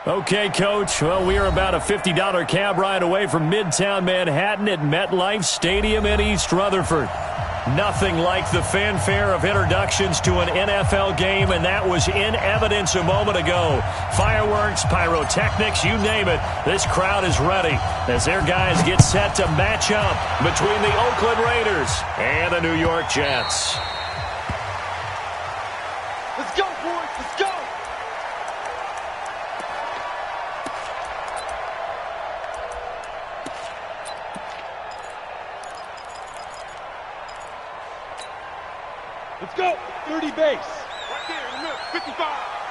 Okay, Coach. Well, we are about a $50 cab ride away from Midtown Manhattan at MetLife Stadium in East Rutherford. Nothing like the fanfare of introductions to an NFL game, and that was in evidence a moment ago. Fireworks, pyrotechnics, you name it. This crowd is ready as their guys get set to match up between the Oakland Raiders and the New York Jets. Let's go, boys. Let's go. Let's go. 30 base. Right there in the middle. 55.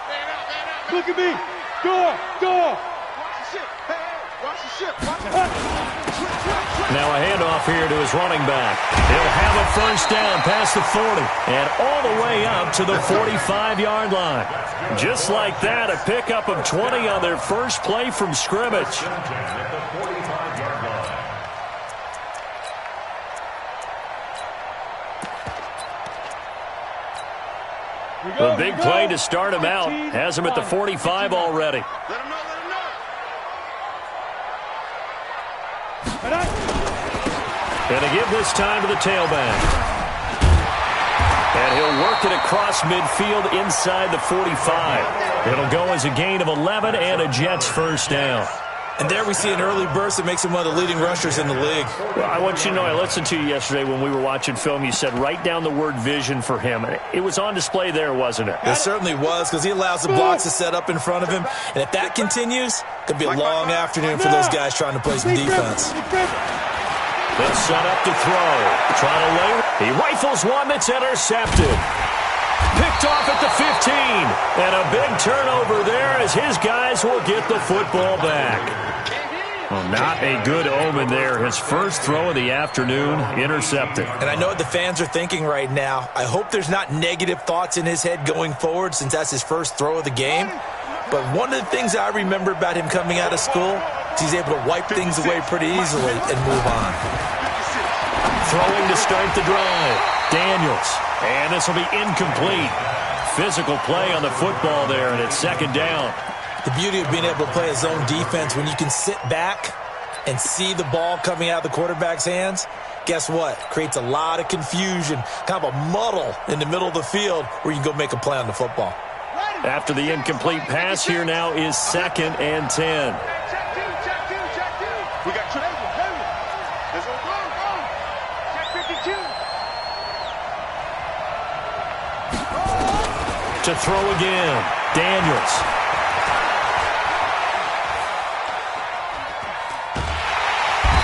Man out. Look at me. Go. Watch the ship. Hey. Watch the ship. Watch it. Now a handoff here to his running back. He'll have a first down past the 40 and all the way up to the 45-yard line. Just like that, a pickup of 20 on their first play from scrimmage. A big play to start him out. Has him at the 45 already. Let him know. And to give this time to the tailback. And he'll work it across midfield inside the 45. It'll go as a gain of 11 and a Jets first down. And there we see an early burst that makes him one of the leading rushers in the league. Well, I want you to know, I listened to you yesterday when we were watching film. You said write down the word vision for him. It was on display there, wasn't it? It certainly was, because he allows the blocks to set up in front of him. And if that continues, it could be a long afternoon for those guys trying to play some defense. They'll set up to throw. Trying to lay. He rifles one that's intercepted. Picked off at the 15. And a big turnover there as his guys will get the football back. Well, not a good omen there. His first throw of the afternoon intercepted. And I know what the fans are thinking right now. I hope there's not negative thoughts in his head going forward since that's his first throw of the game. But one of the things I remember about him coming out of school is he's able to wipe things away pretty easily and move on. Throwing to start the drive. Daniels. And this will be incomplete. Physical play on the football there, and it's second down. The beauty of being able to play a zone defense when you can sit back and see the ball coming out of the quarterback's hands, guess what? Creates a lot of confusion, kind of a muddle in the middle of the field where you can go make a play on the football. After the incomplete pass, here now is 2nd and 10. We got triple. Let's go. Check 52. To throw again. Daniels.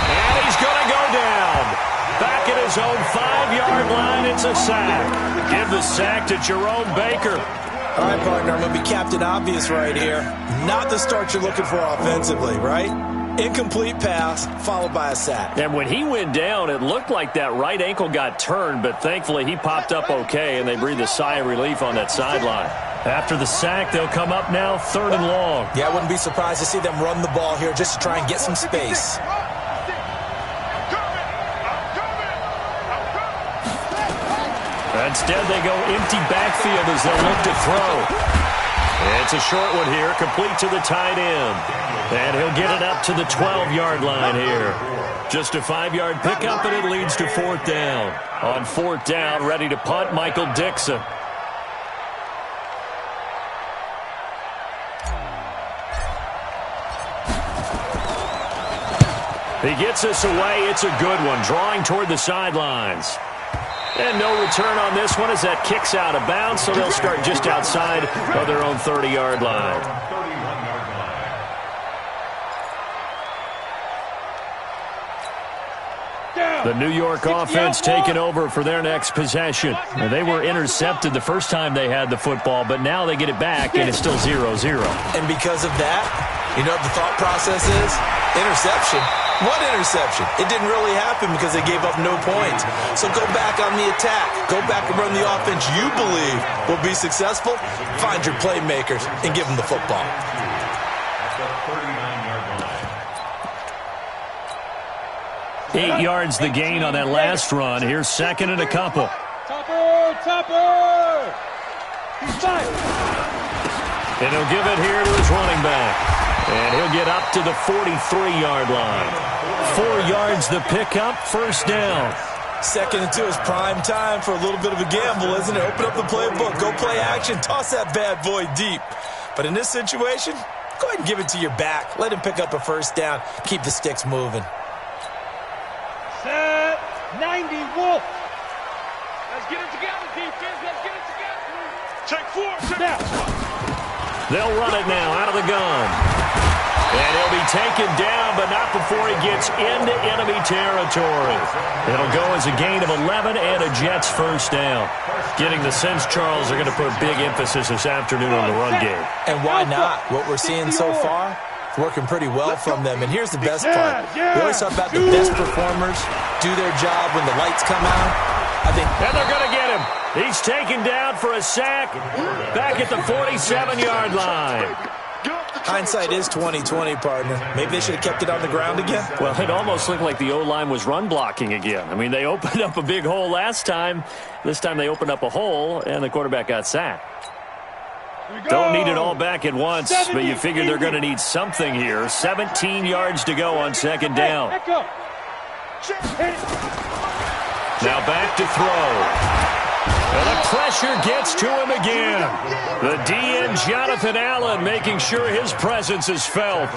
And he's going to go down. Back at his own 5-yard line, it's a sack. Give the sack to Jerome Baker. All right, partner, I'm going to be Captain Obvious right here. Not the start you're looking for offensively, right? Incomplete pass, followed by a sack. And when he went down, it looked like that right ankle got turned, but thankfully he popped up okay, and they breathed a sigh of relief on that sideline. After the sack, they'll come up now 3rd and long. Yeah, I wouldn't be surprised to see them run the ball here just to try and get some space. Instead, they go empty backfield as they look to throw. It's a short one here, complete to the tight end. And he'll get it up to the 12-yard line here. Just a 5-yard pickup, and it leads to 4th down. On 4th down, ready to punt, Michael Dixon. He gets us away. It's a good one, drawing toward the sidelines. And no return on this one as that kicks out of bounds, so they'll start just outside of their own 30-yard line. The New York offense taking over for their next possession. They were intercepted the first time they had the football, but now they get it back, and it's still 0-0. And because of that, you know what the thought process is? Interception. What interception? It didn't really happen because they gave up no points. So go back on the attack. Go back and run the offense you believe will be successful. Find your playmakers and give them the football. 8 yards the gain on that last run. Here's 2nd and a couple. Topper! He's fine. And he'll give it here to his running back. And he'll get up to the 43-yard line. 4 yards the pickup, first down. 2nd and 2 is prime time for a little bit of a gamble, isn't it? Open up the playbook, go play action, toss that bad boy deep. But in this situation, go ahead and give it to your back. Let him pick up a first down. Keep the sticks moving. Set 90 Wolf. Let's get it together, defense. Let's get it together. Check 4. Now. They'll run it now out of the gun. And he'll be taken down, but not before he gets into enemy territory. It'll go as a gain of 11 and a Jets first down. Getting the sense, Charles, are going to put big emphasis this afternoon on the run game. And why not? What we're seeing so far, it's working pretty well from them. And here's the best part. We always talk about the best performers do their job when the lights come out. And they're going to get him. He's taken down for a sack back at the 47-yard line. Hindsight is 20/20, partner. Maybe they should have kept it on the ground again. Well, it almost looked like the O-line was run blocking again. I mean, they opened up a big hole last time. This time they opened up a hole, and the quarterback got sacked. Don't need it all back at once, but you figure they're going to need something here. 17 yards to go on 2nd down. Now back to throw. And the pressure gets to him again. The DN, Jonathan Allen, making sure his presence is felt.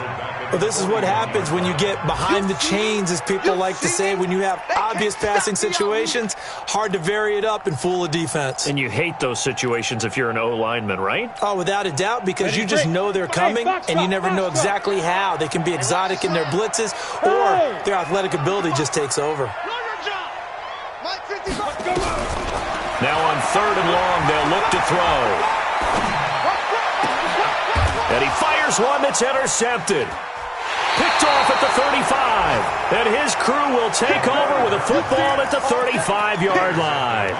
Well, this is what happens when you get behind the chains, as people like to say. When you have obvious passing situations, hard to vary it up and fool a defense. And you hate those situations if you're an O-lineman, right? Oh, without a doubt, because you just know they're coming, and you never know exactly how. They can be exotic in their blitzes, or their athletic ability just takes over. Now on 3rd and long, they'll look to throw. And he fires one that's intercepted. Picked off at the 35. And his crew will take over with a football at the 35-yard line.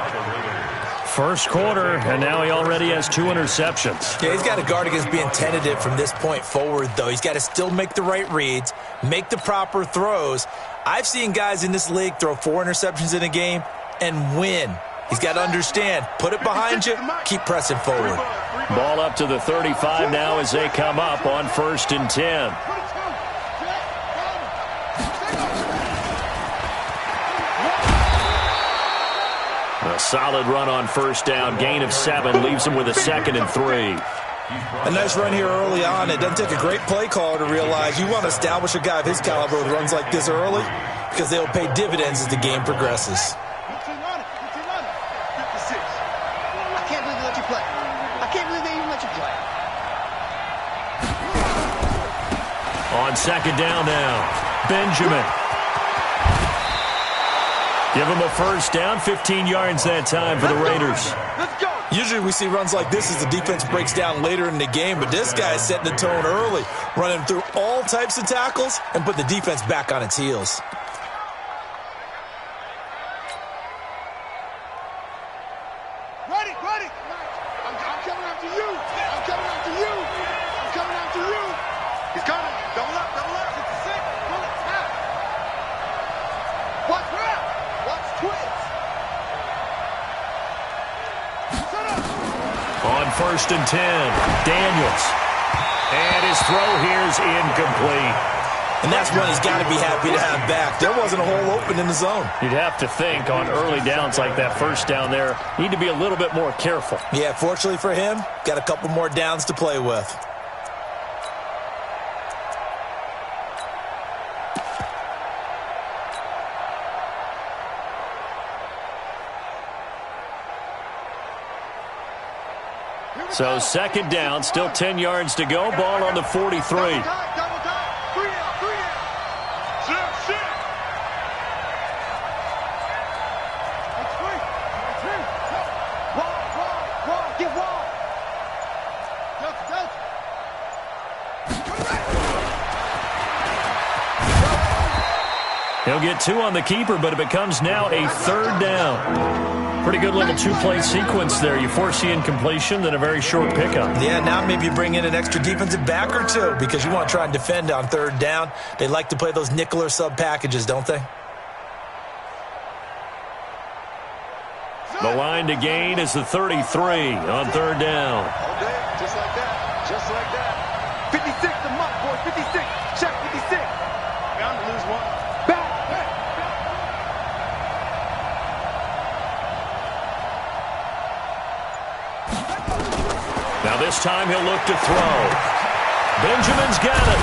First quarter, and now he already has 2 interceptions. Yeah, he's got to guard against being tentative from this point forward, though. He's got to still make the right reads, make the proper throws. I've seen guys in this league throw 4 interceptions in a game and win. He's got to understand, put it behind you, keep pressing forward. Ball up to the 35 now as they come up on 1st and 10. A solid run on 1st down, gain of 7, leaves him with a 2nd and 3. A nice run here early on. It doesn't take a great play caller to realize you want to establish a guy of his caliber with runs like this early, because they'll pay dividends as the game progresses. On 2nd down now, Benjamin. Give him a first down, 15 yards that time for the Raiders. Usually we see runs like this as the defense breaks down later in the game, but this guy is setting the tone early, running through all types of tackles and put the defense back on its heels. Ready. I'm coming after you. I'm coming after you. I'm coming after you. He's coming. Double up. 66. Pull it out. Watch out. Watch twitch. Set up. On 1st and 10, Daniels. And his throw here is incomplete. And that's one he's got to be happy to have back. There wasn't a hole open in the zone. You'd have to think on early downs like that first down there, need to be a little bit more careful. Yeah, fortunately for him, got a couple more downs to play with. So 2nd down, still 10 yards to go. Ball on the 43. He'll get 2 on the keeper, but it becomes now a 3rd down. Pretty good little 2-play sequence there. You force the incompletion, then a very short pickup. Yeah, now maybe you bring in an extra defensive back or 2 because you want to try and defend on 3rd down. They like to play those nickel or sub packages, don't they? The line to gain is the 33 on 3rd down. Just like that. 56 to Mike, boy. 56. Check 56. Bound to lose one. Back. Now this time he'll look to throw. Benjamin's got it.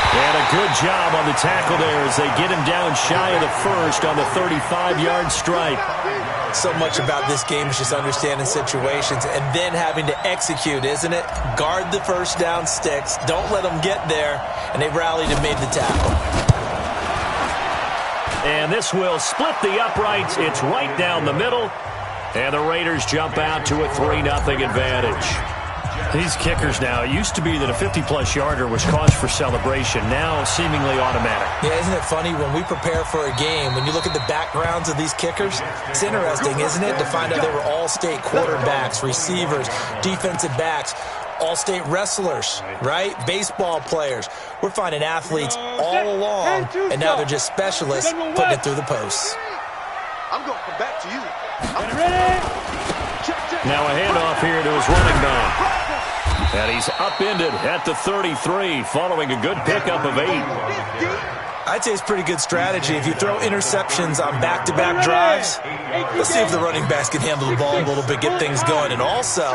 And a good job on the tackle there as they get him down shy of the first on the 35-yard strike. So much about this game is just understanding situations and then having to execute, isn't it? Guard the first down sticks. Don't let them get there. And they rallied and made the tackle. And this will split the uprights. It's right down the middle. And the Raiders jump out to a 3-0 advantage. These kickers now, it used to be that a 50-plus yarder was cause for celebration. Now seemingly automatic. Yeah, isn't it funny when we prepare for a game, when you look at the backgrounds of these kickers, it's interesting, isn't it, to find out they were all-state quarterbacks, receivers, defensive backs, all-state wrestlers, right? Baseball players. We're finding athletes all along, and now they're just specialists putting it through the posts. I'm going to come back to you. Now a handoff here to his running back. And he's upended at the 33 following a good pickup of 8. I'd say it's pretty good strategy. If you throw interceptions on back-to-back drives, let's see if the running backs can handle the ball a little bit, get things going. And also,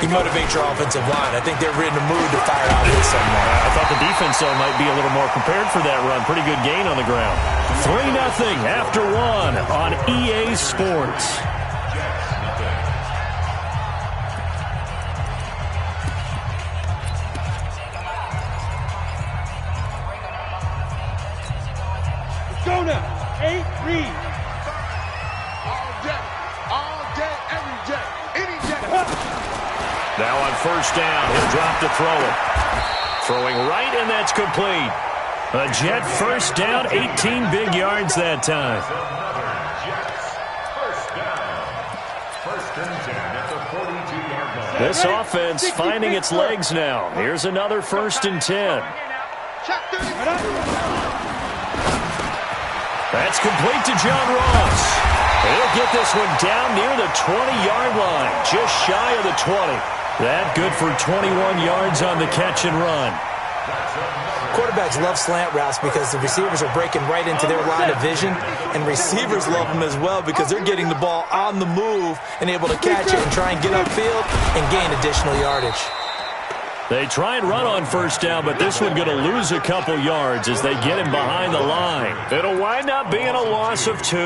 you motivate your offensive line. I think they're in the mood to fire out with someone. I thought the defense, though, might be a little more prepared for that run. Pretty good gain on the ground. 3-0 after 1 on EA Sports. Go now. 8, read. All day, every day, any day. Now on first down, he'll drop to throw it. Throwing right, and that's complete. A Jet first down, 18 big yards that time. This offense finding its legs now. Here's another 1st and 10. That's complete to John Ross. He'll get this one down near the 20-yard line, just shy of the 20. That good for 21 yards on the catch and run. Quarterbacks love slant routes because the receivers are breaking right into their line of vision, and receivers love them as well because they're getting the ball on the move and able to catch it and try and get upfield and gain additional yardage. They try and run on first down, but this one going to lose a couple yards as they get him behind the line. It'll wind up being a loss of 2,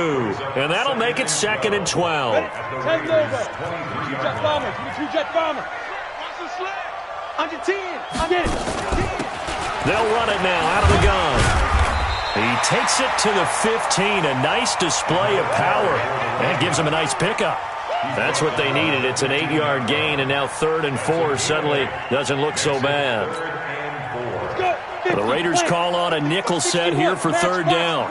and that'll make it 2nd and 12. 10's over. 2 jet bomber. 2 jet bomber. Watch the sled. Under 10. Get it. They'll run it now out of the gun. He takes it to the 15. A nice display of power. And gives him a nice pickup. That's what they needed. It's an 8-yard gain, and now 3rd and 4 suddenly doesn't look so bad. The Raiders call on a nickel set here for 3rd down.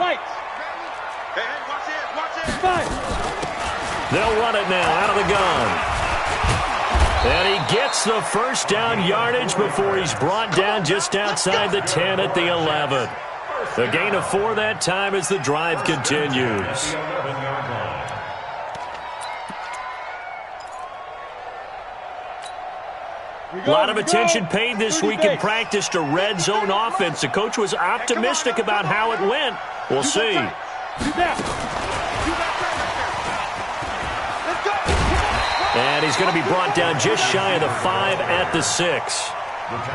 They'll run it now out of the gun. And he gets the first down yardage before he's brought down just outside the 10 at the 11. The gain of 4 that time as the drive continues. A lot of attention paid this week in practice to red zone offense. The coach was optimistic about how it went. We'll see. And he's going to be brought down just shy of the 5 at the 6.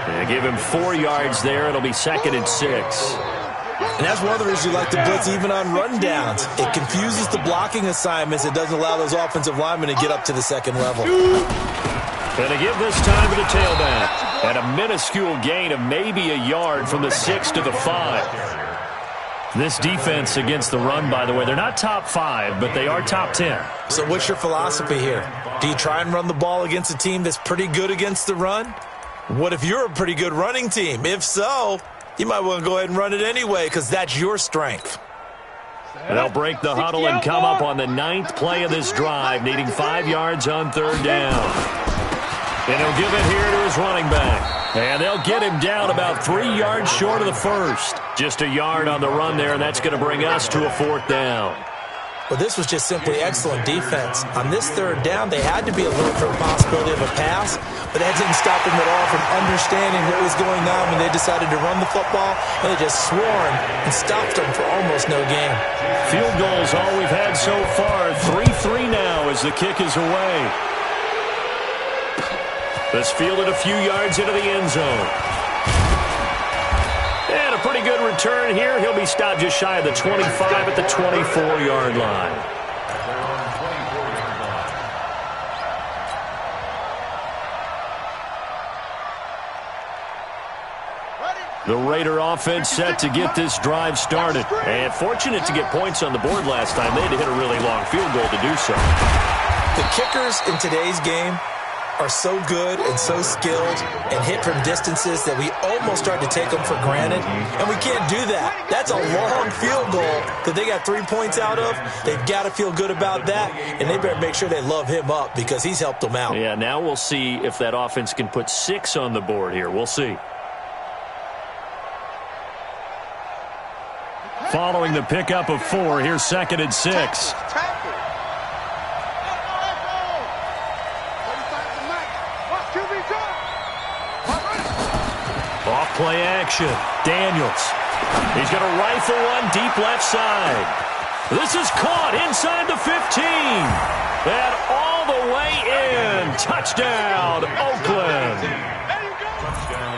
They give him 4 yards there. It'll be 2nd and 6. And that's one of the reasons you like to blitz even on rundowns. It confuses the blocking assignments. It doesn't allow those offensive linemen to get up to the 2nd level. And to give this time to the tailback. And a minuscule gain of maybe a yard from the 6 to the 5. This defense against the run, by the way, they're not top 5, but they are top 10. So what's your philosophy here? Do you try and run the ball against a team that's pretty good against the run? What if you're a pretty good running team? If so, you might want to go ahead and run it anyway because that's your strength. They'll break the huddle and come up on the 9th play of this drive, needing 5 yards on 3rd down. And he'll give it here to his running back. And they'll get him down about 3 yards short of the 1st. Just a yard on the run there, and that's going to bring us to a 4th down. Well, this was just simply excellent defense. On this third down, they had to be alert for the possibility of a pass, but that didn't stop them at all from understanding what was going on when they decided to run the football, and they just swarmed and stopped them for almost no gain. Field goals all we've had so far. 3-3 now as the kick is away. This fielded a few yards into the end zone. And a pretty good return here. He'll be stopped just shy of the 25 at the 24-yard line. The Raider offense set to get this drive started. And fortunate to get points on the board last time. They had to hit a really long field goal to do so. The kickers in today's game are so good and so skilled and hit from distances that we almost start to take them for granted, and we can't do that. That's a long field goal that they got 3 points out of. They've got to feel good about that, and they better make sure they love him up because he's helped them out. Yeah, now we'll see if that offense can put 6 on the board here. We'll see. Following the pickup of 4, here's 2nd and 6. Off-play action. Daniels. He's going to rifle one deep left side. This is caught inside the 15. And all the way in. Touchdown, Oakland.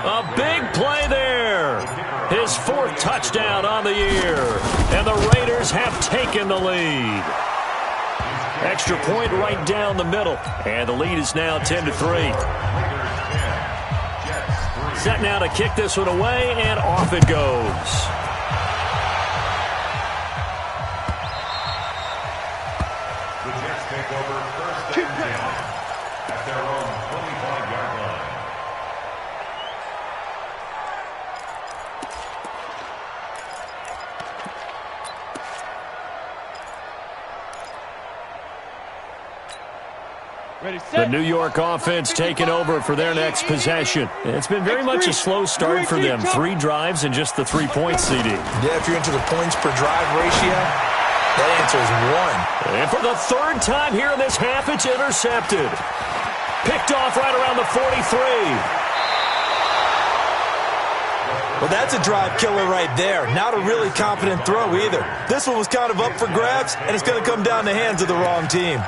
A big play there. His 4th touchdown on the year. And the Raiders have taken the lead. Extra point right down the middle. And the lead is now 10-3. Set now to kick this one away, and off it goes. The Jets take over 1st and 10 at their own 25-yard line. The New York offense taking over for their next possession. It's been very much a slow start for them. 3 drives and just the 3 points, CD. Yeah, if you're into the points per drive ratio, that answer is 1. And for the 3rd time here in this half, it's intercepted. Picked off right around the 43. Well, that's a drive killer right there. Not a really confident throw either. This one was kind of up for grabs, and it's going to come down the hands of the wrong team.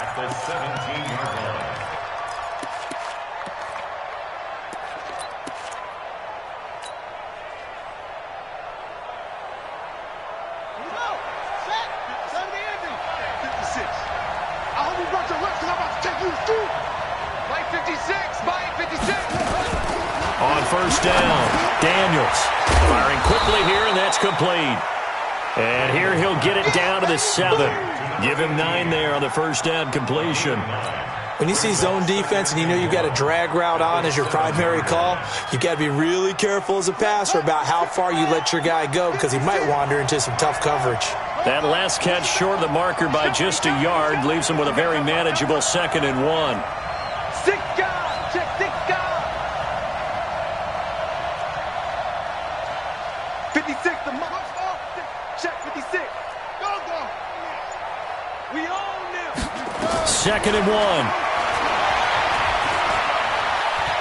On 1st down, Daniels firing quickly here, and that's complete. And here he'll get it down to the 7. Give him 9 there on the 1st down completion. When you see zone defense and you know you've got a drag route on as your primary call, you've got to be really careful as a passer about how far you let your guy go because he might wander into some tough coverage. That last catch short of the marker by just a yard leaves him with a very manageable 2nd and 1. 6 guys, check 6 guys. 56, the mark. Check 56. Go. We own them. 2nd and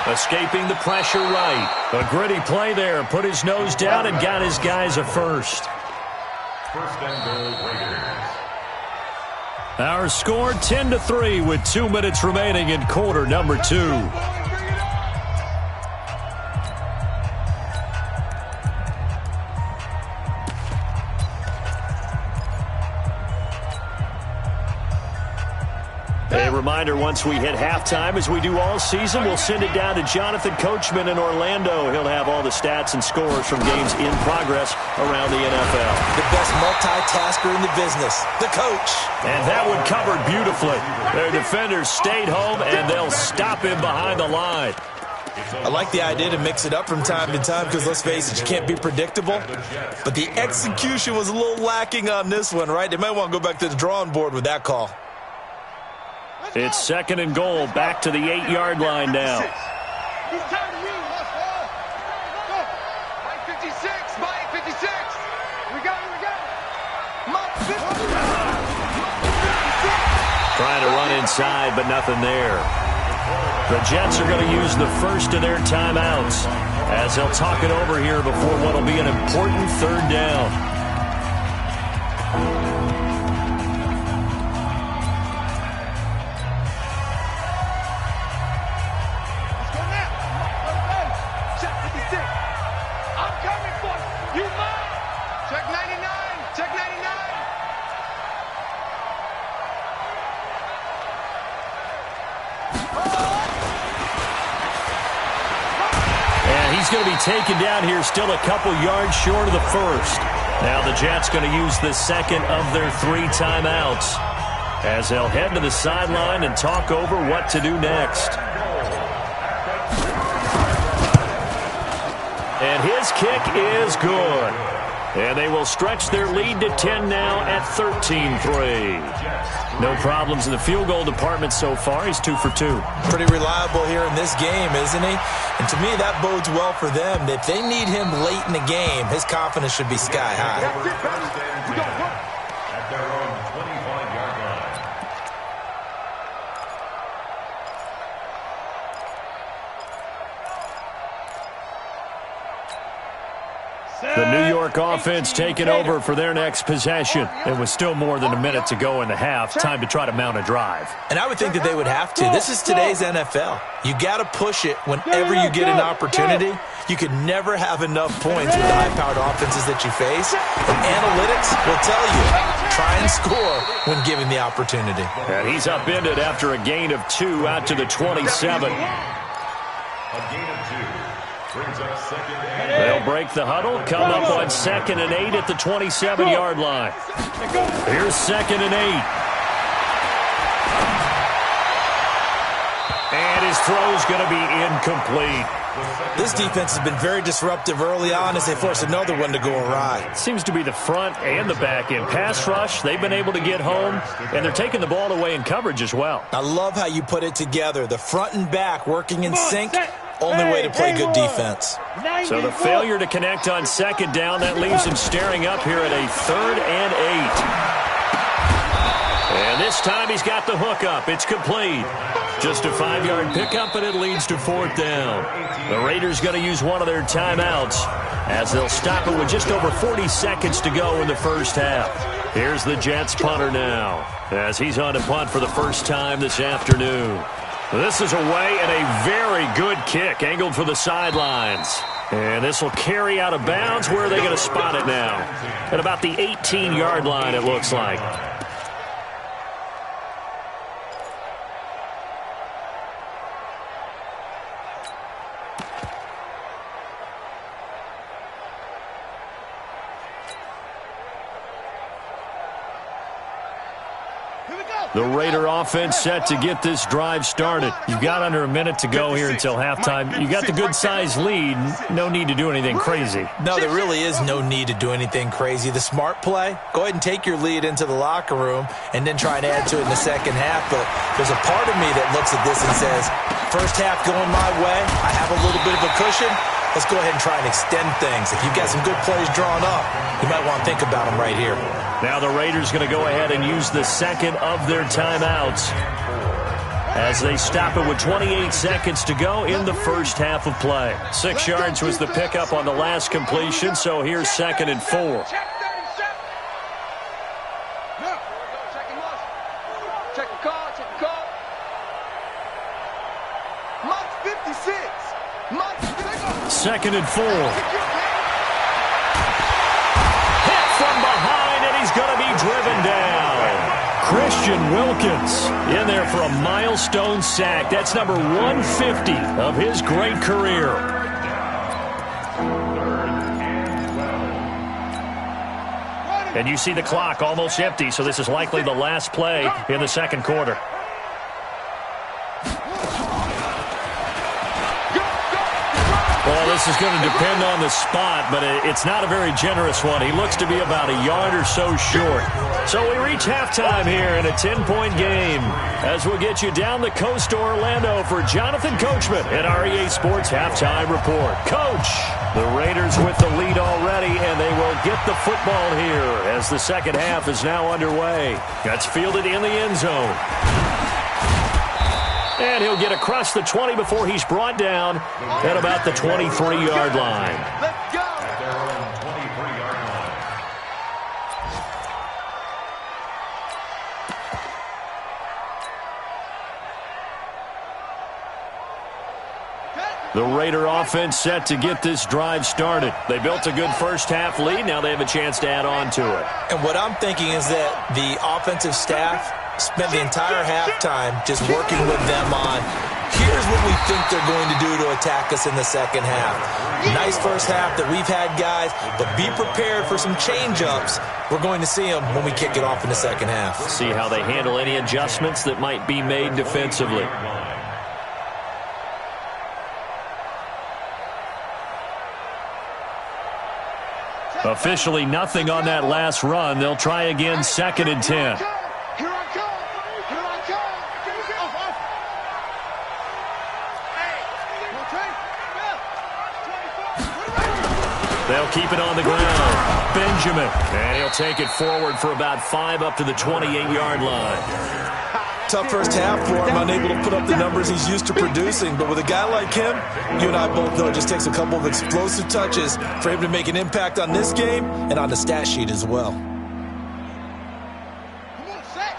1. Escaping the pressure right. A gritty play there. Put his nose down and got his guys a first. 1st and goal, Raiders. Our score 10-3 with 2 minutes remaining in quarter number 2. A reminder, once we hit halftime, as we do all season, we'll send it down to Jonathan Coachman in Orlando. He'll have all the stats and scores from games in progress around the NFL. The best multitasker in the business, the coach. And that one covered beautifully. Their defenders stayed home, and they'll stop him behind the line. I like the idea to mix it up from time to time because, let's face it, you can't be predictable. But the execution was a little lacking on this one, right? They might want to go back to the drawing board with that call. It's 2nd and goal, back to the 8-yard line now. He's tired of you. Mike 56, Mike 56. We got it. Mike 56. Trying to run inside, but nothing there. The Jets are going to use the first of their timeouts as they'll talk it over here before what will be an important third down. Going to be taken down here, still a couple yards short of the first. Now the Jets going to use the second of their 3 timeouts as they'll head to the sideline and talk over what to do next. And his kick is good. And they will stretch their lead to 10 now at 13-3. No problems in the field goal department so far. He's 2 for 2. Pretty reliable here in this game, isn't he? And to me, that bodes well for them. If they need him late in the game, his confidence should be sky high. At their own 25-yard line. The New York offense taking over for their next possession. It was still more than a minute to go in the half. Time to try to mount a drive. And I would think that they would have to. This is today's NFL. You got to push it whenever you get an opportunity. You could never have enough points with the high-powered offenses that you face. And analytics will tell you, try and score when given the opportunity. And he's upended after a gain of 2 out to the 27. A gain of 2. Brings up second and 8. They'll break the huddle, come up on 2nd and 8 at the 27-yard line. Here's 2nd and 8. And his throw's going to be incomplete. This defense has been very disruptive early on as they force another one to go awry. Seems to be the front and the back end. Pass rush, they've been able to get home, and they're taking the ball away in coverage as well. I love how you put it together. The front and back working in sync. Only way to play good defense. So the failure to connect on 2nd down, that leaves him staring up here at a 3rd and 8. And this time he's got the hook up. It's complete. Just a 5-yard pickup, and it leads to 4th down. The Raiders going to use one of their timeouts as they'll stop it with just over 40 seconds to go in the first half. Here's the Jets punter now as he's on to punt for the first time this afternoon. This is away and a very good kick angled for the sidelines. And this will carry out of bounds. Where are they going to spot it now? At about the 18-yard line, it looks like. The Raider offense set to get this drive started. You've got under a minute to go here until halftime. You got the good-sized lead. No need to do anything crazy. No, there really is no need to do anything crazy. The smart play, go ahead and take your lead into the locker room and then try and add to it in the second half. But there's a part of me that looks at this and says, first half going my way, I have a little bit of a cushion. Let's go ahead and try and extend things. If you've got some good plays drawn up, you might want to think about them right here. Now the Raiders going to go ahead and use the second of their timeouts as they stop it with 28 seconds to go in the first half of play. 6 yards was the pickup on the last completion, so here's 2nd and 4. Check the call. 56. 2nd and 4. Hit from behind, and he's going to be driven down. Christian Wilkins in there for a milestone sack. That's number 150 of his great career. And you see the clock almost empty, so this is likely the last play in the second quarter. Well, this This is going to depend on the spot, but it's not a very generous one. He looks to be about a yard or so short. So we reach halftime here in a 10-point game as we'll get you down the coast to Orlando for Jonathan Coachman at REA Sports Halftime Report. Coach, the Raiders with the lead already, and they will get the football here as the second half is now underway. That's fielded in the end zone. And he'll get across the 20 before he's brought down at about the 23-yard line. Let's go. At their own 23-yard line. The Raider offense set to get this drive started. They built a good first-half lead. Now they have a chance to add on to it. And what I'm thinking is that the offensive staff spent the entire halftime just working with them on, here's what we think they're going to do to attack us in the second half. Nice first half that we've had, guys, but be prepared for some change-ups. We're going to see them when we kick it off in the second half. See how they handle any adjustments that might be made defensively. Officially nothing on that last run. They'll try again, 2nd and 10. Here I come. Here I come. They'll keep it on the ground. Benjamin. And he'll take it forward for about 5 up to the 28-yard line. Tough first half for him, unable to put up the numbers he's used to producing. But with a guy like him, you and I both know it just takes a couple of explosive touches for him to make an impact on this game and on the stat sheet as well. Come on, set.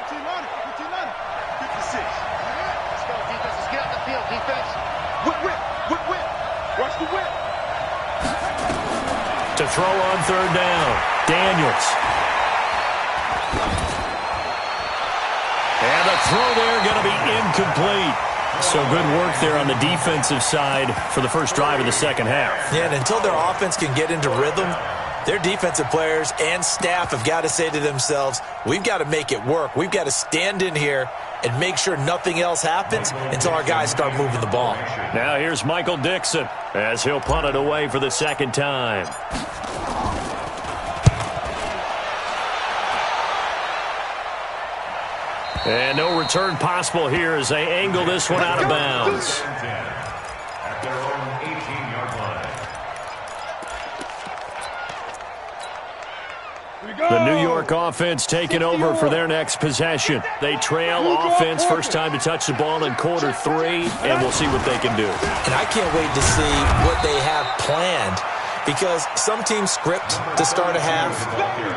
15 on it. 15 on it. 56. Let's go, defense. Let's get out the field, defense. Whip, whip. Whip, whip. Watch the whip. To throw on 3rd down, Daniels. And the throw there going to be incomplete. So good work there on the defensive side for the first drive of the second half. Yeah, and until their offense can get into rhythm, their defensive players and staff have got to say to themselves, we've got to make it work. We've got to stand in here and make sure nothing else happens until our guys start moving the ball. Now here's Michael Dixon as he'll punt it away for the second time. And no return possible here as they angle this one out of bounds. At their own 18-yard line. The New York offense taking over for their next possession. They trail offense first time to touch the ball in quarter 3, and we'll see what they can do. And I can't wait to see what they have planned, because some teams script to start a half.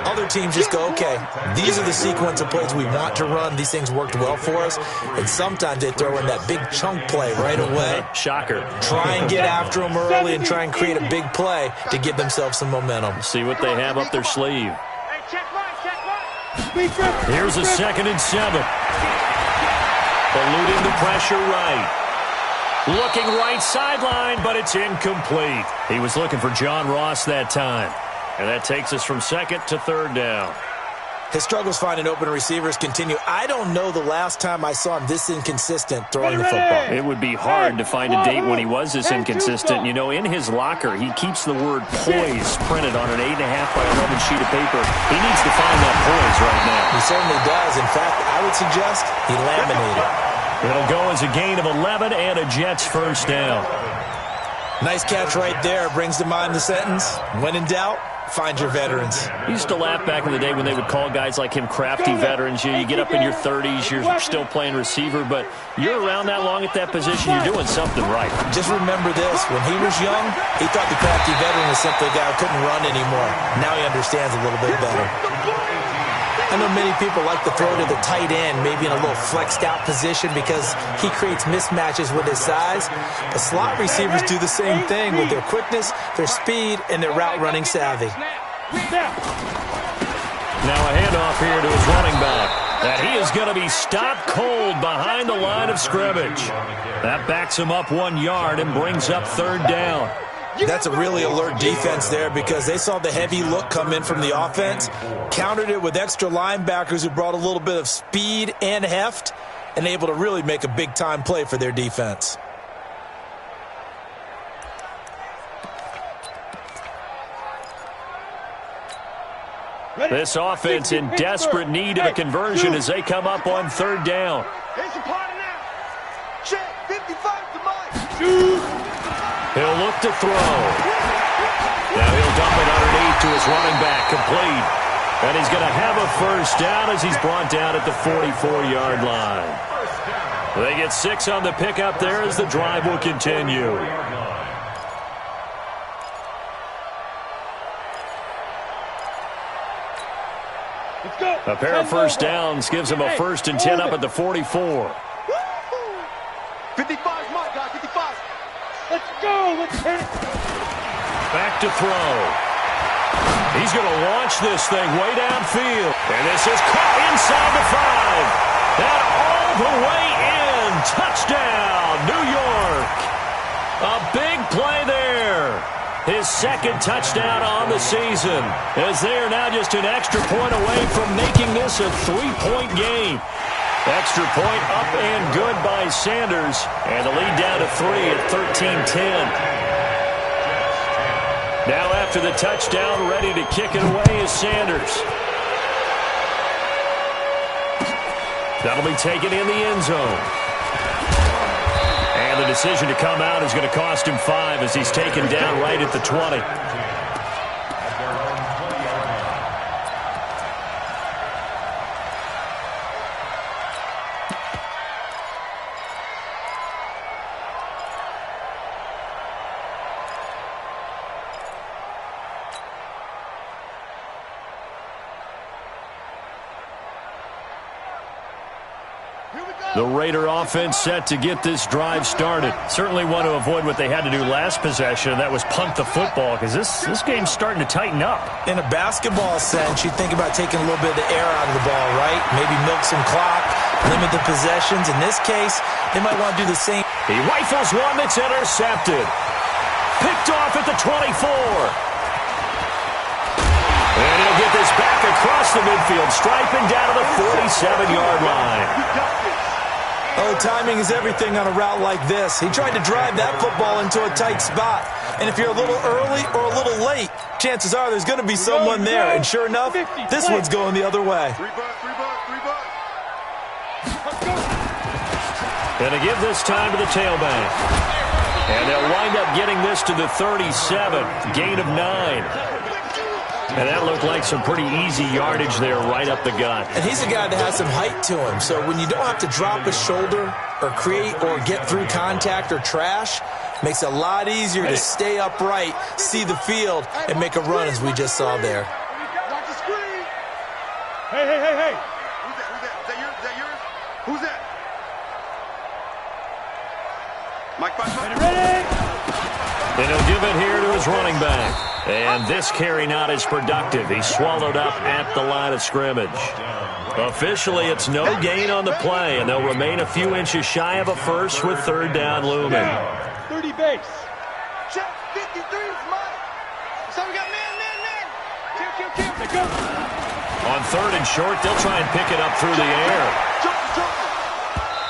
Other teams just go, okay, these are the sequence of plays we want to run. These things worked well for us. And sometimes they throw in that big chunk play right away. Shocker. Try and get after them early and try and create a big play to give themselves some momentum. See what they have up their sleeve. Hey, check right. Here's a 2nd and 7. Eluding the pressure right. Looking right sideline, but it's incomplete. He was looking for John Ross that time. And that takes us from 2nd to 3rd down. His struggles finding open receivers continue. I don't know the last time I saw him this inconsistent throwing the football. It would be hard to find a date when he was this inconsistent. You know, in his locker, he keeps the word poise printed on an 8.5 by 11 sheet of paper. He needs to find that poise right now. He certainly does. In fact, I would suggest he laminated. It'll go as a gain of 11 and a Jets first down. Nice catch right there. Brings to mind the sentence, when in doubt, find your veterans. I used to laugh back in the day when they would call guys like him crafty veterans. You get up in your 30s, you're still playing receiver, but you're around that long at that position, you're doing something right. Just remember this. When he was young, he thought the crafty veteran was simply a guy who couldn't run anymore. Now he understands a little bit better. I know many people like to throw to the tight end, maybe in a little flexed out position because he creates mismatches with his size. But slot receivers do the same thing with their quickness, their speed, and their route running savvy. Now a handoff here to his running back. And he is going to be stopped cold behind the line of scrimmage. That backs him up 1 yard and brings up 3rd down. That's a really alert defense there because they saw the heavy look come in from the offense, countered it with extra linebackers who brought a little bit of speed and heft, and able to really make a big-time play for their defense. This offense in desperate need of a conversion as they come up on third down. Here's the party now. Check 55 to Mike. He'll look to throw. Now he'll dump it underneath to his running back, complete. And he's going to have a first down as he's brought down at the 44-yard line. They get 6 on the pickup there as the drive will continue. A pair of first downs gives him a 1st and 10 up at the 44. 55's Mike, guys, 55. Let's go. Let's hit it. Back to throw. He's going to launch this thing way downfield. And this is caught inside the 5. And all the way in. Touchdown, New York. A big play there. His 2nd touchdown on the season, as they are now just an extra point away from making this a 3-point game. Extra point up and good by Sanders, and the lead down to 3 at 13-10. Now after the touchdown, ready to kick it away is Sanders. That'll be taken in the end zone. And the decision to come out is going to cost him 5 as he's taken down right at the 20. The Raider offense set to get this drive started. Certainly want to avoid what they had to do last possession, and that was punt the football, because this game's starting to tighten up. In a basketball sense, you think about taking a little bit of the air out of the ball, right? Maybe milk some clock, limit the possessions. In this case, they might want to do the same. He rifles one that's intercepted. Picked off at the 24. And he'll get this back across the midfield, striping down to the 47-yard line. Oh, timing is everything on a route like this. He tried to drive that football into a tight spot. And if you're a little early or a little late, chances are there's going to be someone there. And sure enough, this one's going the other way. And to give this time to the tailback. And they'll wind up getting this to the 37, gain of 9. And that looked like some pretty easy yardage there right up the gut. And he's a guy that has some height to him. So when you don't have to drop his shoulder or create or get through contact or trash, makes it a lot easier to stay upright, see the field, and make a run as we just saw there. Watch the screen. Hey. Who's that? Is that yours? Who's that? Mike, Ready? And he'll give it here to his running back. And this carry not as productive. He's swallowed up at the line of scrimmage. Officially, it's no gain on the play, and they'll remain a few inches shy of a first with third down looming. 30 base. Check 53's Mike. So we got man. Kill. They go. On third and short, they'll try and pick it up through the air. Jump.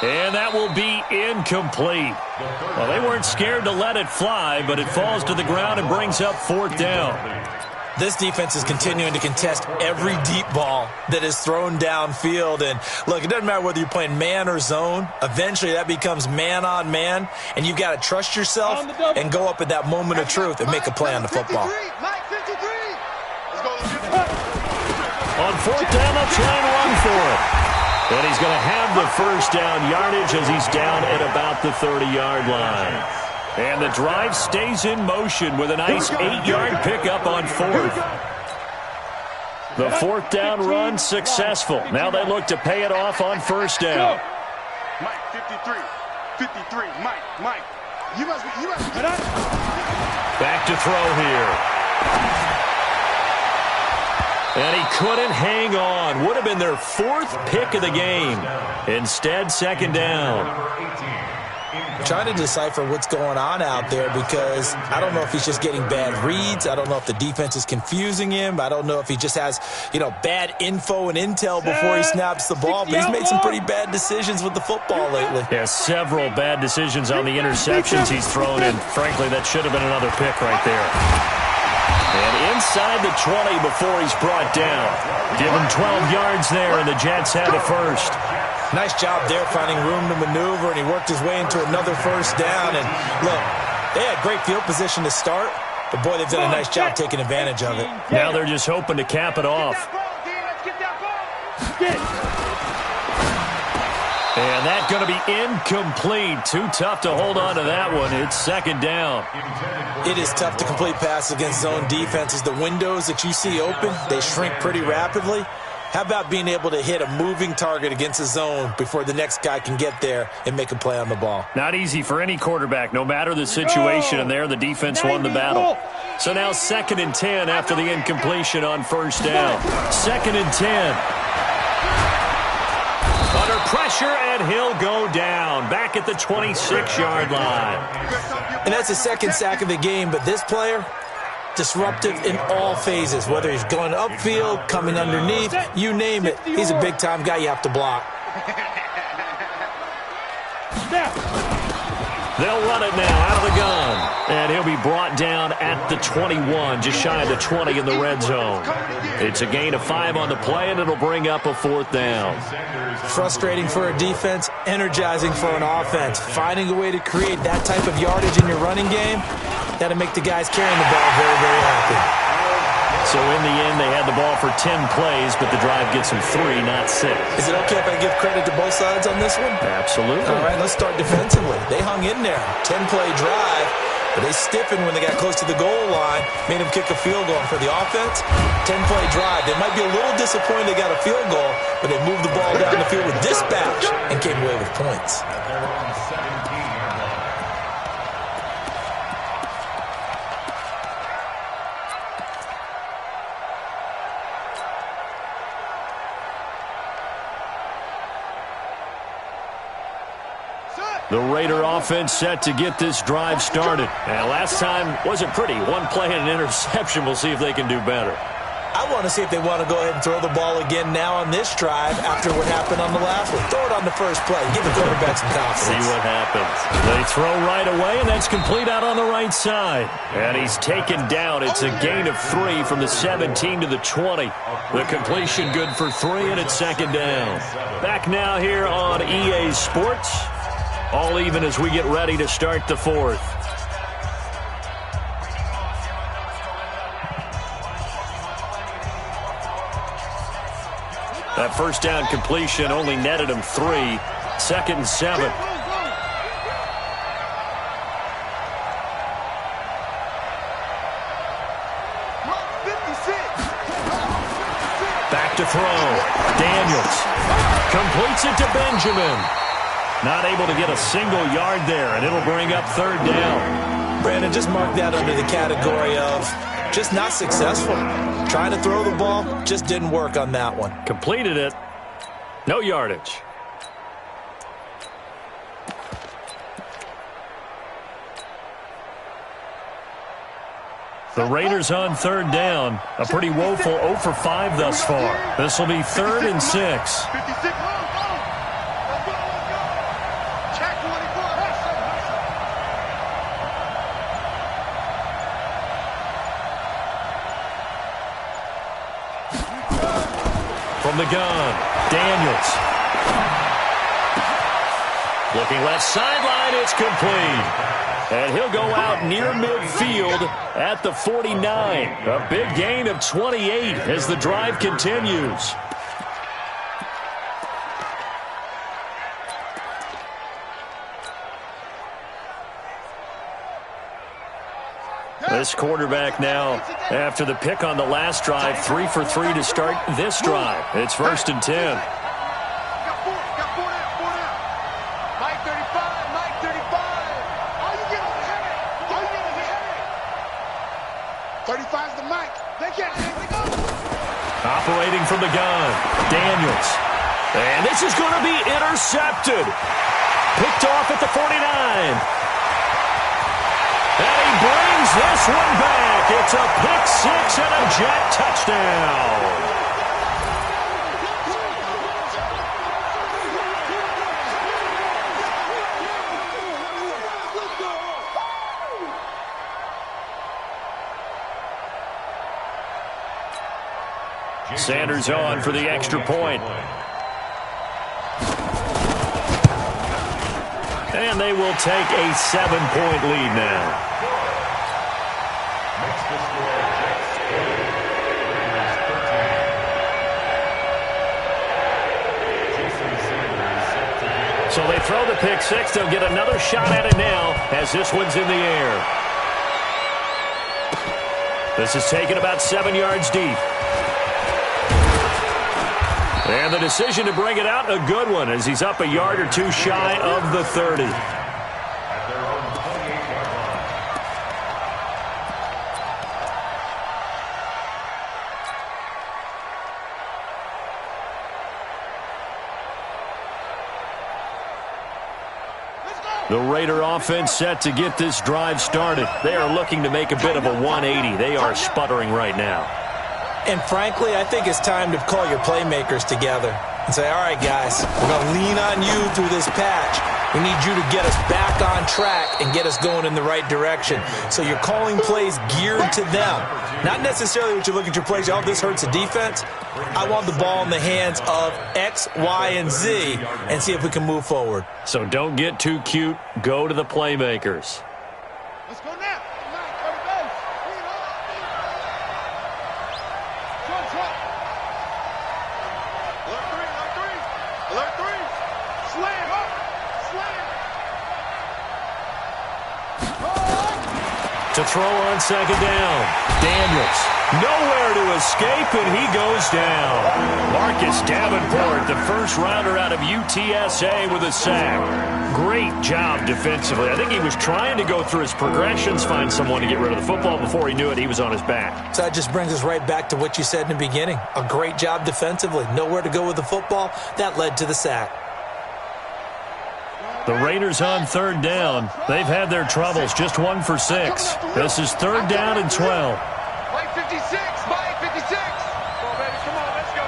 And that will be incomplete. Well, they weren't scared to let it fly, but it falls to the ground and brings up 4th down. This defense is continuing to contest every deep ball that is thrown downfield. And, look, it doesn't matter whether you're playing man or zone. Eventually, that becomes man on man, and you've got to trust yourself and go up at that moment of truth and make a play on the football. Mike, 53. Let's go. On 4th down, they'll try and run for it. And he's going to have the first down yardage as he's down at about the 30-yard line. And the drive stays in motion with a nice 8-yard pickup on 4th. The 4th down run successful. Now they look to pay it off on 1st down. Mike, 53. Mike. You must be. Back to throw here. And he couldn't hang on. Would have been their 4th pick of the game. Instead, 2nd down. Trying to decipher what's going on out there because I don't know if he's just getting bad reads. I don't know if the defense is confusing him. I don't know if he just has, bad info and intel before he snaps the ball. But he's made some pretty bad decisions with the football lately. Yeah, several bad decisions on the interceptions he's thrown, and frankly, that should have been another pick right there. And inside the 20 before he's brought down. Give him 12 yards there, and the Jets had the first. Nice job there finding room to maneuver, and he worked his way into another first down. And look, they had great field position to start, but boy, they've done a nice job taking advantage of it. Now they're just hoping to cap it off. And that's going to be incomplete. Too tough to hold on to that one. It's second down. It is tough to complete passes against zone defenses. The windows that you see open, they shrink pretty rapidly. How about being able to hit a moving target against a zone before the next guy can get there and make a play on the ball? Not easy for any quarterback, no matter the situation. And there, the defense won the battle. So now 2nd and 10 after the incompletion on first down. 2nd and 10. Under pressure, and he'll go down. Back at the 26-yard line. And that's the second sack of the game, but this player, disruptive in all phases, whether he's going upfield, coming underneath, you name it. He's a big-time guy you have to block. They'll run it now out of the gun. And he'll be brought down at the 21, just shy of the 20 in the red zone. It's a gain of 5 on the play, and it'll bring up a 4th down. Frustrating for a defense, energizing for an offense. Finding a way to create that type of yardage in your running game, that'll make the guys carrying the ball very, very happy. So in the end, they had the ball for 10 plays, but the drive gets them 3, not 6. Is it okay if I give credit to both sides on this one? Absolutely. All right, let's start defensively. They hung in there. 10-play drive, but they stiffened when they got close to the goal line, made them kick a field goal. And for the offense, 10-play drive. They might be a little disappointed they got a field goal, but they moved the ball down the field with dispatch and came away with points. The Raider offense set to get this drive started. And last time wasn't pretty. 1 play and an interception. We'll see if they can do better. I want to see if they want to go ahead and throw the ball again now on this drive after what happened on the last one. Throw it on the first play. Give the quarterback some confidence. See what happens. They throw right away, and that's complete out on the right side. And he's taken down. It's a gain of 3 from the 17 to the 20. The completion good for 3, and it's second down. Back now here on EA Sports. All even as we get ready to start the 4th. That first down completion only netted him 3. 2nd and 7. Back to throw. Daniels completes it to Benjamin. Not able to get a single yard there, and it'll bring up 3rd down. Brandon, just mark that under the category of just not successful. Trying to throw the ball, just didn't work on that one. Completed it. No yardage. The Raiders on 3rd down. A pretty woeful 0 for 5 thus far. This will be 3rd and 6. From the gun, Daniels. Looking left sideline, it's complete. And he'll go out near midfield at the 49. A big gain of 28 as the drive continues. This quarterback now, after the pick on the last drive, 3 for 3 to start this drive. It's 1st and 10. Mike 35, Mike 35. All you get is a headache. All you get is a headache. 35's the mic. They can't go. Operating from the gun, Daniels. And this is going to be intercepted. Picked off at the 49. And he brings this one back. It's a pick 6 and a Jet touchdown. Sanders on for the extra point. And they will take a 7-point lead now. So they throw the pick six. They'll get another shot at it now as this one's in the air. This is taken about 7 yards deep. And the decision to bring it out, a good one, as he's up a yard or two shy of the 30. The Raider offense set to get this drive started. They are looking to make a bit of a 180. They are sputtering right now. And frankly, I think it's time to call your playmakers together and say, all right, guys, we're going to lean on you through this patch. We need you to get us back on track and get us going in the right direction. So you're calling plays geared to them. Not necessarily what you look at your plays, oh, this hurts the defense. I want the ball in the hands of X, Y, and Z and see if we can move forward. So don't get too cute. Go to the playmakers. Let's go now. Alert three. Slam up. To throw on second down. Daniels. Nowhere to escape, and he goes down. Marcus Davenport, the first rounder out of UTSA with a sack. Great job defensively. I think he was trying to go through his progressions, find someone to get rid of the football. Before he knew it, he was on his back. So that just brings us right back to what you said in the beginning. A great job defensively. Nowhere to go with the football. That led to the sack. The Raiders on third down. They've had their troubles, just 1 for 6. This is third down and 12. By 56, by 56. Come on, baby, come on, let's go.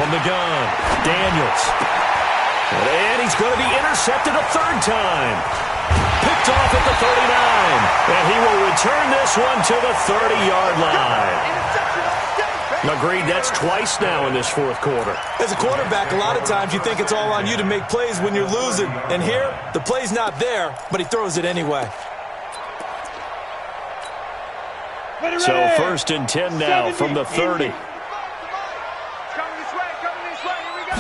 From the gun, Daniels. And he's going to be intercepted a third time. Picked off at the 39. And he will return this one to the 30-yard line. Agreed, that's twice now in this fourth quarter. As a quarterback, a lot of times you think it's all on you to make plays when you're losing. And here, the play's not there, but he throws it anyway. So first and 10 now from the 30. Coming this way, here we go.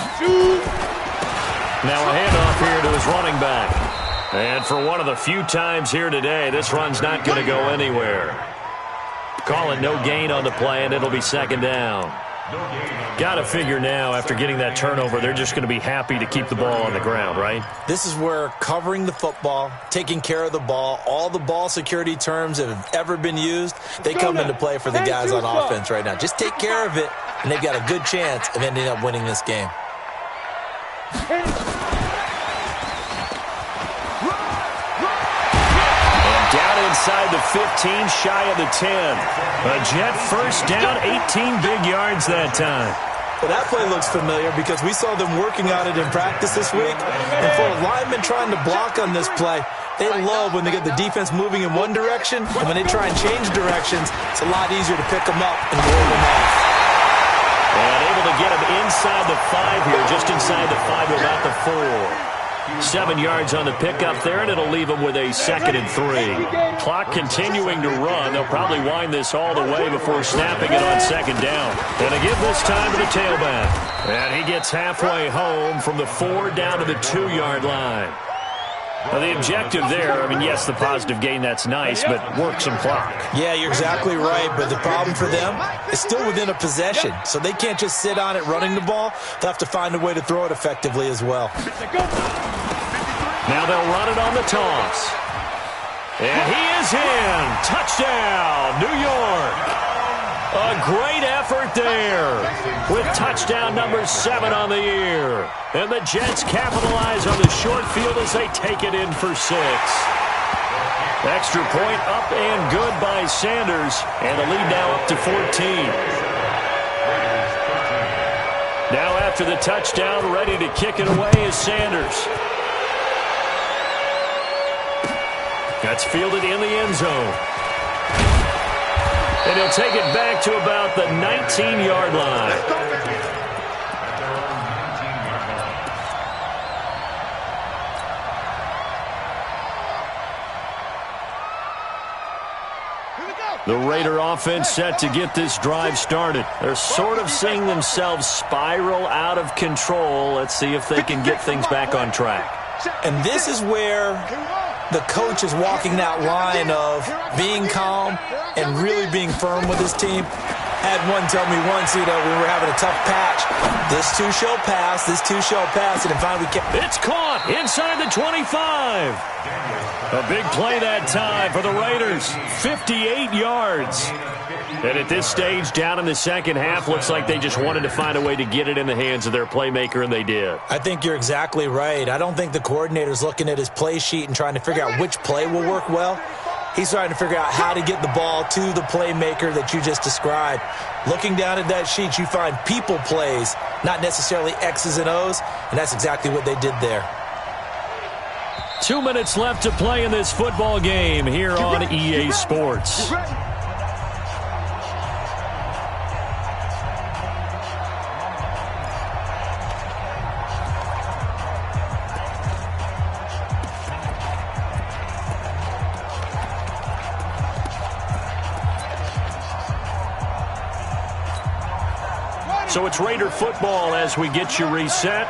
Now a handoff here to his running back. And for one of the few times here today, this run's not going to go anywhere. Call it no gain on the play, and it'll be second down. Got to figure now, after getting that turnover, they're just going to be happy to keep the ball on the ground, right? This is where covering the football, taking care of the ball, all the ball security terms that have ever been used, they come into play for the guys on offense right now. Just take care of it, and they've got a good chance of ending up winning this game. Inside the 15, shy of the 10. A Jet first down, 18 big yards that time. Well, that play looks familiar because we saw them working on it in practice this week. And for a lineman trying to block on this play, they love when they get the defense moving in one direction, and when they try and change directions, it's a lot easier to pick them up and roll them off. And able to get him inside the 5 here, just inside the 5 to about the 4. 7 yards on the pickup there, and it'll leave them with a second and 3. Clock continuing to run. They'll probably wind this all the way before snapping it on second down. And to give this time to the tailback. And he gets halfway home from the 4 down to the 2-yard line. Now, the objective there, I mean, yes, the positive gain, that's nice, but work some clock. Yeah, you're exactly right, but the problem for them is still within a possession, so they can't just sit on it running the ball. They'll have to find a way to throw it effectively as well. Now they'll run it on the toss. And he is in. Touchdown, New York. A great effort there with touchdown number 7 on the year. And the Jets capitalize on the short field as they take it in for 6. Extra point up and good by Sanders. And the lead now up to 14. Now after the touchdown, ready to kick it away is Sanders. That's fielded in the end zone. And he'll take it back to about the 19-yard line. The Raider offense set to get this drive started. They're sort of seeing themselves spiral out of control. Let's see if they can get things back on track. And this is where the coach is walking that line of being calm and really being firm with his team. Had one tell me once, we were having a tough patch. This too shall pass, this too shall pass, and finally it's caught inside the 25. A big play that time for the Raiders. 58 yards. And at this stage, down in the second half, looks like they just wanted to find a way to get it in the hands of their playmaker, and they did. I think you're exactly right. I don't think the coordinator's looking at his play sheet and trying to figure out which play will work well. He's trying to figure out how to get the ball to the playmaker that you just described. Looking down at that sheet, you find people plays, not necessarily X's and O's, and that's exactly what they did there. 2 minutes left to play in this football game here on EA Sports. So it's Raider football as we get you reset.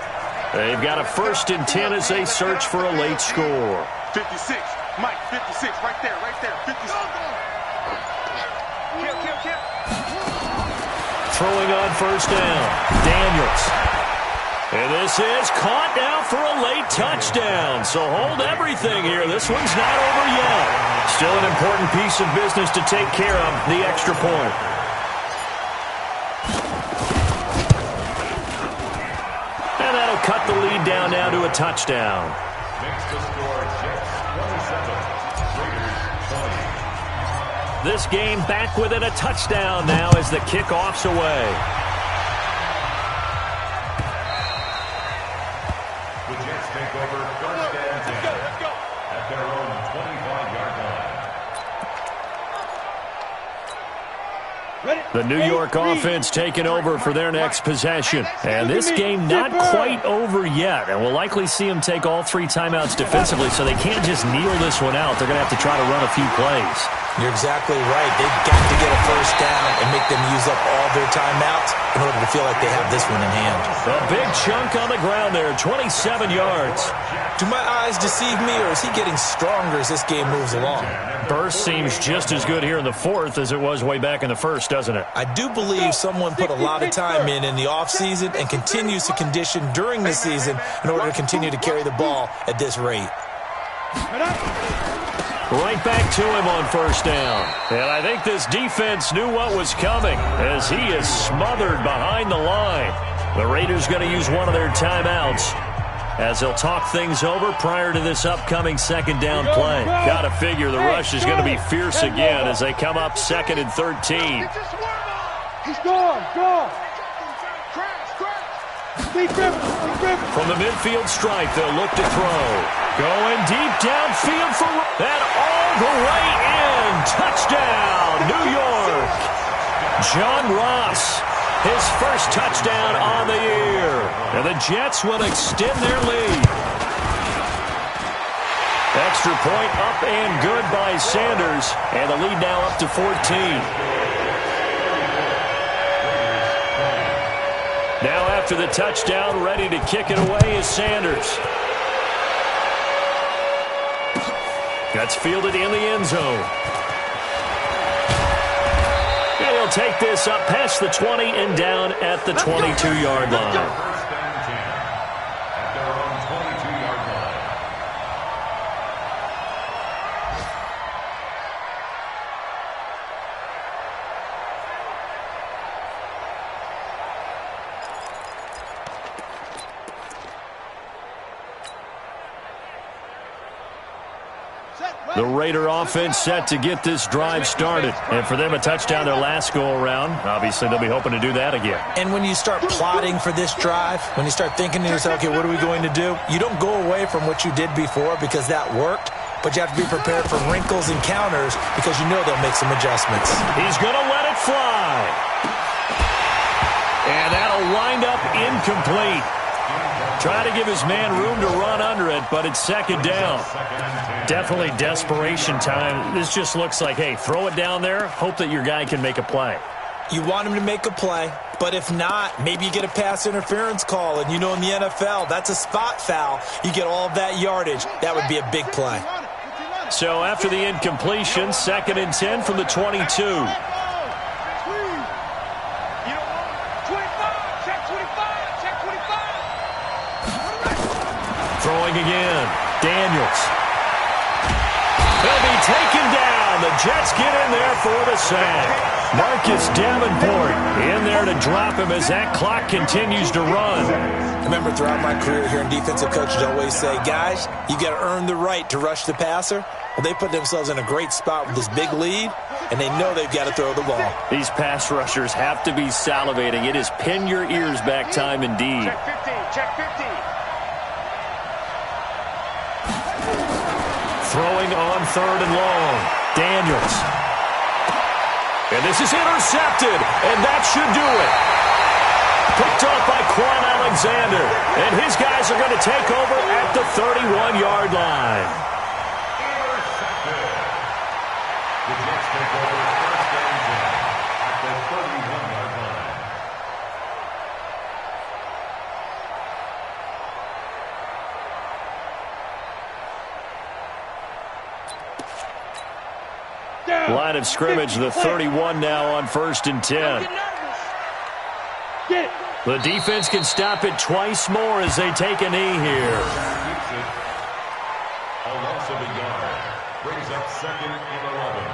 They've got a 1st and 10 as they search for a late score. 56. Mike, 56. Right there, right there. 56. Throwing on 1st down. Daniels. And this is caught now for a late touchdown. So hold everything here. This one's not over yet. Still an important piece of business to take care of, the extra point. Cut the lead down now to a touchdown. Makes the score Jets 27, Raiders 20. This game back within a touchdown now as the kickoff's away. The Jets take over 1st and 10 at their own 25-yard line. The New York offense taking over for their next possession. And this game not quite over yet. And we'll likely see them take all 3 timeouts defensively, so they can't just kneel this one out. They're going to have to try to run a few plays. You're exactly right. They've got to get a 1st down and make them use up all their timeouts in order to feel like they have this one in hand. A big chunk on the ground there, 27 yards. Do my eyes deceive me, or is he getting stronger as this game moves along? Burst seems just as good here in the 4th as it was way back in the 1st, doesn't it? I do believe someone put a lot of time in the offseason and continues to condition during the season in order to continue to carry the ball at this rate. Right back to him on 1st down. And I think this defense knew what was coming as he is smothered behind the line. The Raiders going to use one of their timeouts as they'll talk things over prior to this upcoming 2nd down play. Got to figure the rush is going to be fierce again as they come up 2nd and 13. He's gone. From the midfield stripe, they'll look to throw. Going deep downfield for that all the way in. Touchdown, New York. John Ross, his 1st touchdown on the year. And the Jets will extend their lead. Extra point up and good by Sanders. And the lead now up to 14. Now after the touchdown, ready to kick it away is Sanders. That's fielded in the end zone. And he'll take this up past the 20 and down at the 22-yard line. 1st and 10 at their own 22-yard line. The Raider offense set to get this drive started. And for them, a touchdown their last go-around. Obviously, they'll be hoping to do that again. And when you start plotting for this drive, when you start thinking to yourself, okay, what are we going to do? You don't go away from what you did before because that worked. but you have to be prepared for wrinkles and counters because you know they'll make some adjustments. He's going to let it fly. And that'll wind up incomplete. Try to give his man room to run under it, but it's second down. Definitely desperation time. This just looks like, hey, throw it down there, hope that your guy can make a play. You want him to make a play, but if not, maybe you get a pass interference call, and you know in the NFL, that's a spot foul. You get all of that yardage. That would be a big play. So after the incompletion, second and 10 from the 22. Throwing again. Daniels. He'll be taken down. The Jets get in there for the sack. Marcus Davenport in there to drop him as that clock continues to run. I remember throughout my career hearing defensive coaches always say, guys, you got to earn the right to rush the passer. Well, they put themselves in a great spot with this big lead, and they know they've got to throw the ball. These pass rushers have to be salivating. It is pin your ears back time indeed. Check 15, check 15. Throwing on third and long. Daniels. And this is intercepted, and that should do it. Picked off by Quan Alexander, and his guys are going to take over at the 31-yard line. Intercepted. The Jets take over first and 10 at the 31-yard line. Line of scrimmage, the 31 now on first and 10. The defense can stop it twice more as they take a knee here. A loss of a yard brings up second and 11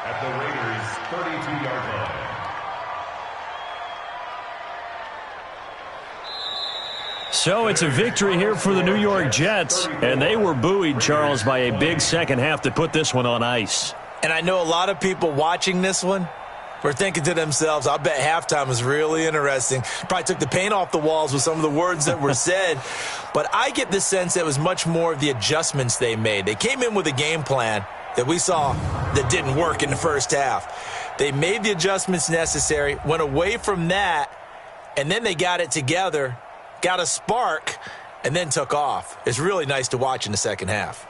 at the Raiders' 32-yard line. So it's a victory here for the New York Jets, and they were buoyed, Charles, by a big second half to put this one on ice. And I know a lot of people watching this one were thinking to themselves, I'll bet halftime was really interesting. Probably took the paint off the walls with some of the words that were said. But I get the sense that it was much more of the adjustments they made. They came in with a game plan that we saw that didn't work in the first half. They made the adjustments necessary, went away from that, and then they got it together, got a spark, and then took off. It's really nice to watch in the second half.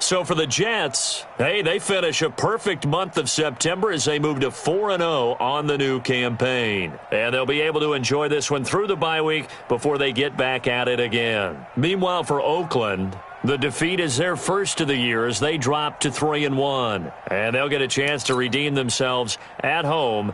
So for the Jets, hey, they finish a perfect month of September as they move to 4-0 on the new campaign. And they'll be able to enjoy this one through the bye week before they get back at it again. Meanwhile, for Oakland, the defeat is their first of the year as they drop to 3-1. And they'll get a chance to redeem themselves at home